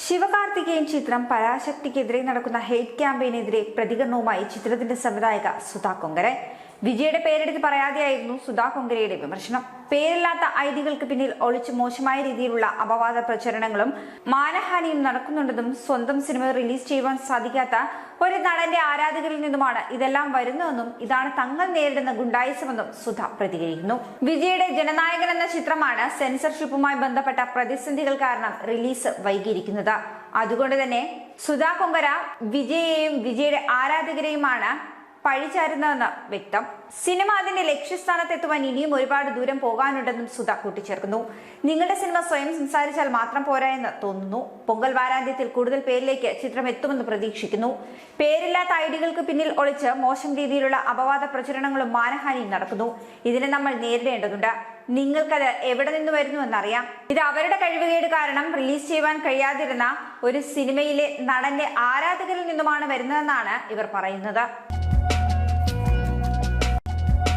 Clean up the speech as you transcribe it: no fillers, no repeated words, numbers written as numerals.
ശിവകാർത്തികേയൻ ചിത്രം പരാശക്തിക്കെതിരെ നടക്കുന്ന ഹെയ്റ്റ് ക്യാമ്പയിനെതിരെ പ്രതികരണവുമായി ചിത്രത്തിന്റെ സംവിധായക സുധാ കൊങ്കര. വിജയുടെ പേരെടുത്ത് പറയാതെയായിരുന്നു സുധാ കൊങ്കരയുടെ വിമർശനം. പേരില്ലാത്ത ഐഡികൾക്ക് പിന്നിൽ ഒളിച്ച് മോശമായ രീതിയിലുള്ള അപവാദ പ്രചരണങ്ങളും മാനഹാനിയും നടക്കുന്നുണ്ടെന്നും സ്വന്തം സിനിമ റിലീസ് ചെയ്യുവാൻ സാധിക്കാത്ത ഒരു നടന്റെ ആരാധകരിൽ നിന്നുമാണ് ഇതെല്ലാം വരുന്നതെന്നും ഇതാണ് തങ്ങൾ നേരിടുന്ന ഗുണ്ടായിസമെന്നും സുധ പ്രതികരിക്കുന്നു. വിജയുടെ ജനനായകൻ എന്ന ചിത്രമാണ് സെൻസർഷിപ്പുമായി ബന്ധപ്പെട്ട പ്രതിസന്ധികൾ കാരണം റിലീസ് വൈകിയിരിക്കുന്നത്. അതുകൊണ്ട് തന്നെ സുധാ കൊങ്കര വിജയെയും വിജയുടെ ആരാധകരെയുമാണ് പഴിചാരുന്നതെന്ന് വ്യക്തം. സിനിമ അതിന്റെ ലക്ഷ്യസ്ഥാനത്തെത്തുവാൻ ഇനിയും ഒരുപാട് ദൂരം പോകാനുണ്ടെന്നും സുധ കൂട്ടിച്ചേർക്കുന്നു. നിങ്ങളുടെ സിനിമ സ്വയം സംസാരിച്ചാൽ മാത്രം പോരാ എന്ന് തോന്നുന്നു. പൊങ്കൽ വാരാന്ത്യത്തിൽ കൂടുതൽ പേരിലേക്ക് ചിത്രം എത്തുമെന്ന് പ്രതീക്ഷിക്കുന്നു. പേരില്ലാത്ത ഐഡികൾക്ക് പിന്നിൽ ഒളിച്ച് മോശം രീതിയിലുള്ള അപവാദ പ്രചരണങ്ങളും മാനഹാനിയും നടക്കുന്നു. ഇതിനെ നമ്മൾ നേരിടേണ്ടതുണ്ട്. നിങ്ങൾക്കത് എവിടെ നിന്ന് വരുന്നു എന്നറിയാം. ഇത് അവരുടെ കഴിവുകേട് കാരണം റിലീസ് ചെയ്യുവാൻ കഴിയാതിരുന്ന ഒരു സിനിമയിലെ നടന്റെ ആരാധകരിൽ നിന്നുമാണ് വരുന്നതെന്നാണ് ഇവർ പറയുന്നത്.